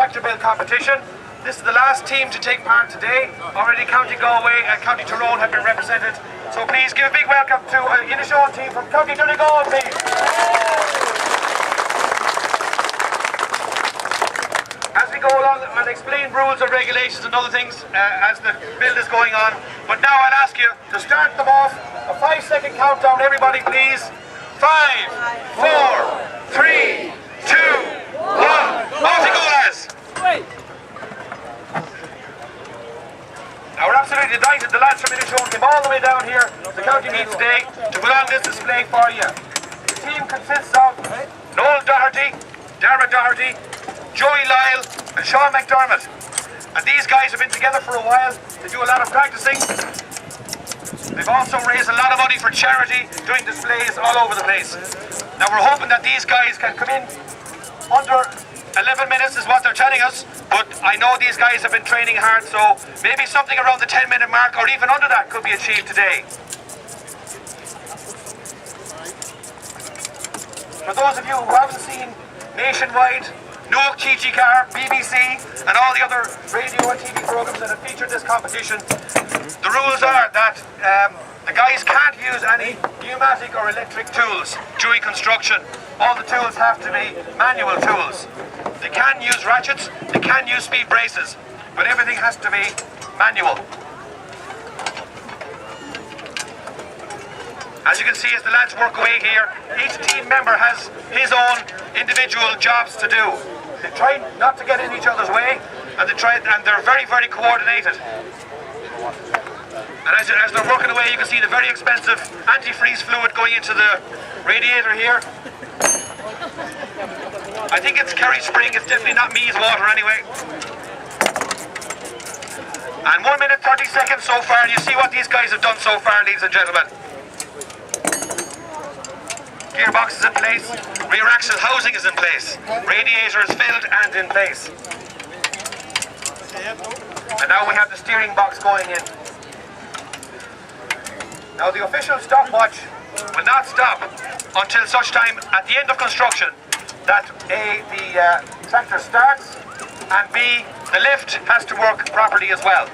tractor build competition. This is the last team to take part today. Already County Galway and County Tyrone have been represented. So please give a big welcome to Inishowen team from County Donegal, please. As we go along, I'll explain rules and regulations and other things as the build is going on. But now I'll ask you to start them off. A 5-second countdown, everybody please. 5, 4, 3, 2, 1. Off you go, lads. Now we're absolutely delighted the lads from Inishowen came all the way down here to County Meet today to put on this display for you. The team consists of Noel Doherty, Dara Doherty, Joey Lyle and Sean McDermott. And these guys have been together for a while. They do a lot of practicing. They've also raised a lot of money for charity, doing displays all over the place. Now we're hoping that these guys can come in under 11 minutes is what they're telling us, but I know these guys have been training hard, so maybe something around the 10-minute mark or even under that could be achieved today. For those of you who haven't seen Nationwide, Noak TG-Car, BBC and all the other radio and TV programs that have featured this competition, the rules are that the guys can't use any pneumatic or electric tools during construction. All the tools have to be manual tools. They can use ratchets, they can use speed braces, but everything has to be manual. As you can see, as the lads work away here, each team member has his own individual jobs to do. They try not to get in each other's way, and they're very, very coordinated. And as they're working away, you can see the very expensive antifreeze fluid going into the radiator here. I think it's Kerry Spring, it's definitely not Meath water anyway. And 1 minute 30 seconds so far, and you see what these guys have done so far, ladies and gentlemen. Gearbox is in place, rear axle housing is in place, radiator is filled and in place. And now we have the steering box going in. Now the official stopwatch will not stop until such time at the end of construction that A, the tractor starts, and B, the lift has to work properly as well.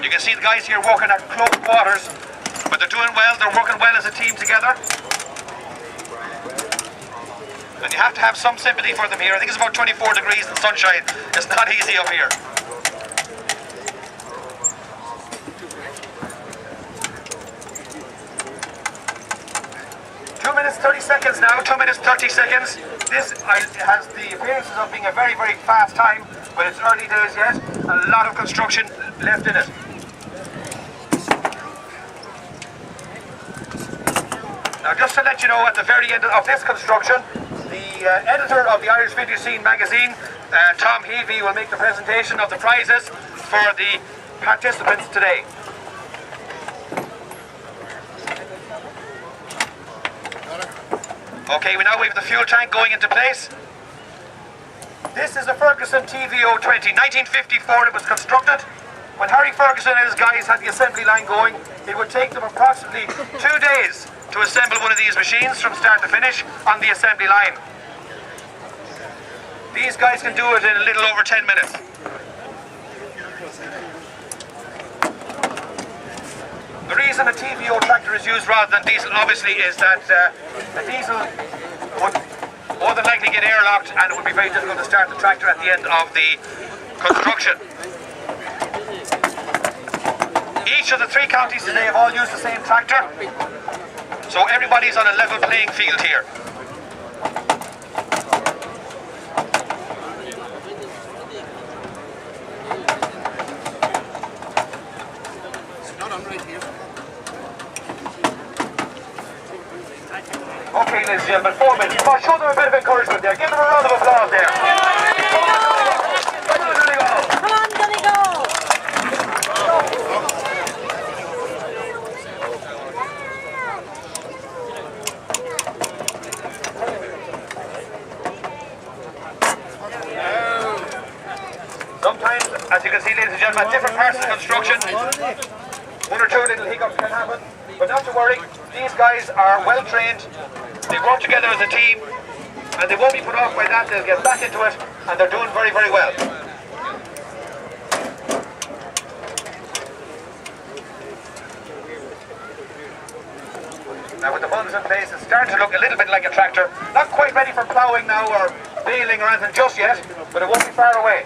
You can see the guys here working at close quarters, but they're doing well, they're working well as a team together. And you have to have some sympathy for them here. I think it's about 24 degrees in sunshine. It's not easy up here. Minutes 30 seconds now, 2 minutes 30 seconds. This has the appearances of being a very, very fast time, but it's early days yet. A lot of construction left in it. Now just to let you know, at the very end of this construction, the editor of the Irish Video Scene magazine, Tom Heavey, will make the presentation of the prizes for the participants today. Okay, we now have the fuel tank going into place. This is a Ferguson TVO 20. 1954 it was constructed. When Harry Ferguson and his guys had the assembly line going, it would take them approximately 2 days to assemble one of these machines from start to finish on the assembly line. These guys can do it in a little over 10 minutes. The reason a TVO tractor is used rather than diesel, obviously, is that a diesel would more than likely get airlocked and it would be very difficult to start the tractor at the end of the construction. Each of the 3 counties today have all used the same tractor, so everybody's on a level playing field here. Okay, ladies and gentlemen, 4 minutes. Come on, show them a bit of encouragement there. Give them a round of applause there. Come on, Donegal. Come on, Donegal. Sometimes, as you can see, ladies and gentlemen, at different parts of the construction, 1 or 2 little hiccups can happen, but not to worry. These guys are well trained. They work together as a team, and they won't be put off by that. They'll get back into it, and they're doing very, very well. Now with the buttons in place, it's starting to look a little bit like a tractor. Not quite ready for ploughing now or baling or anything just yet, but it won't be far away.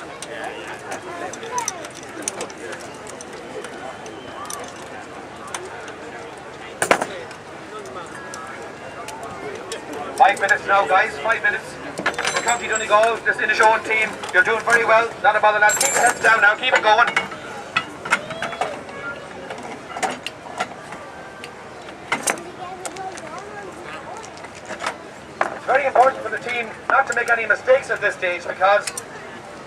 Five minutes now, guys, 5 minutes. The County Donegal, this Inishowen team, you're doing very well. Not a bother, lads. Keep your heads down now, keep it going. It's very important for the team not to make any mistakes at this stage, because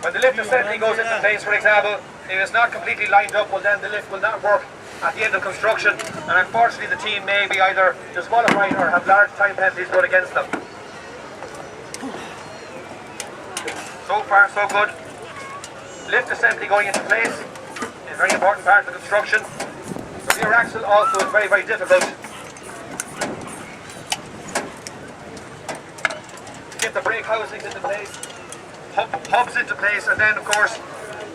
when the lift assembly goes into place, for example, if it's not completely lined up, well then the lift will not work at the end of construction, and unfortunately the team may be either disqualified or have large time penalties put against them. So far so good. Lift assembly going into place is a very important part of the construction. The rear axle also is very, very difficult. Get the brake housings into place, hubs into place, and then of course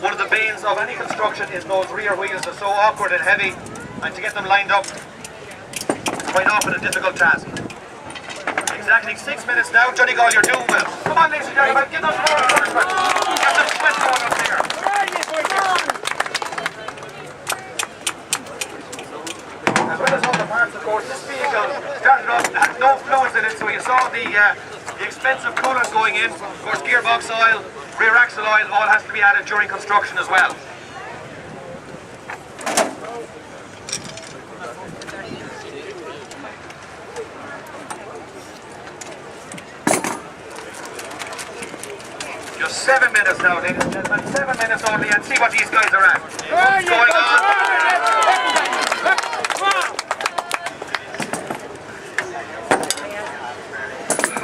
one of the banes of any construction is those rear wheels. Are so awkward and heavy, and to get them lined up is quite often a difficult task. Exactly 6 minutes now. Donegal, you're doing well. Come on, ladies and gentlemen, give us more encouragement. Get some sweat going up there. As well as other parts, of course, this vehicle started off, had no fluids in it, so you saw the expensive coolers going in. Of course, gearbox oil, rear axle oil, all has to be added during construction as well. Just 7 minutes now, ladies and gentlemen. 7 minutes only, and see what these guys are at. What's going on?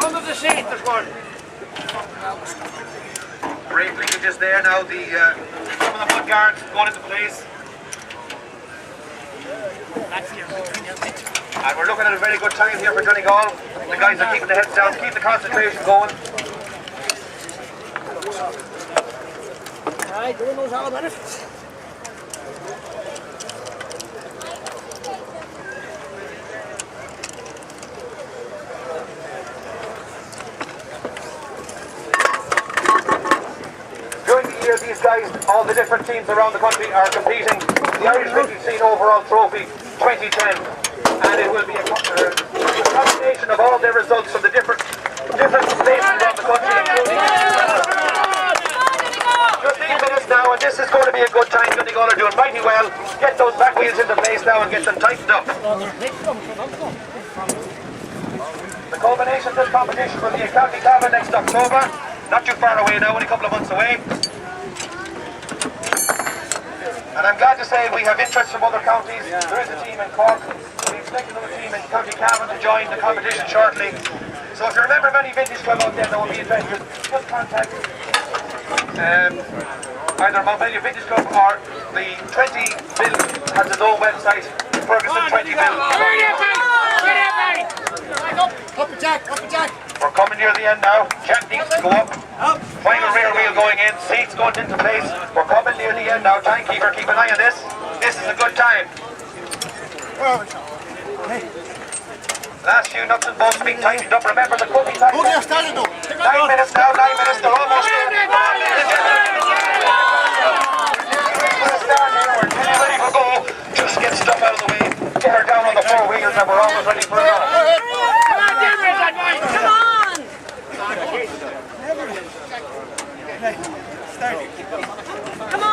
Under the seat, there's one. Brake linkages there now. Some of the mud guards going into place. And we're looking at a very good time here for Donegal. The guys are keeping their heads down, keep the concentration going. Alright, doing those all about it. During the year, these guys, all the different teams around the country are competing in the Irish Vintage Scene Overall Trophy 2010. And it will be a combination of all their results from the different places around the country, including just 8 minutes now, and this is going to be a good time. Donegal are doing mighty well. Get those back wheels into place now and get them tightened up. The culmination of this competition will be in County Cavan next October. Not too far away now, only a couple of months away. And I'm glad to say we have interest from other counties. There is a team in Cork. We expect another team in County Cavan to join the competition shortly. So if you remember of any vintage club out there that will be interested, just contact either Mountbellew Vintage Club or the 20 Bill has its own website, Ferguson 20 Bill. Up a jack, up a jack. We're coming near the end now. Jack needs to go up. Final rear wheel going in, seats going into place. We're coming near the end now. Timekeeper, keep an eye on this. This is a good time. Last few nuts and bolts being tightened up. Remember the cookie time. 9 minutes now, 9 minutes. They're almost there. We're ready for go. Just get stuff out of the way. Get her down on the 4 wheels and we're almost ready for another. Come on! Come on!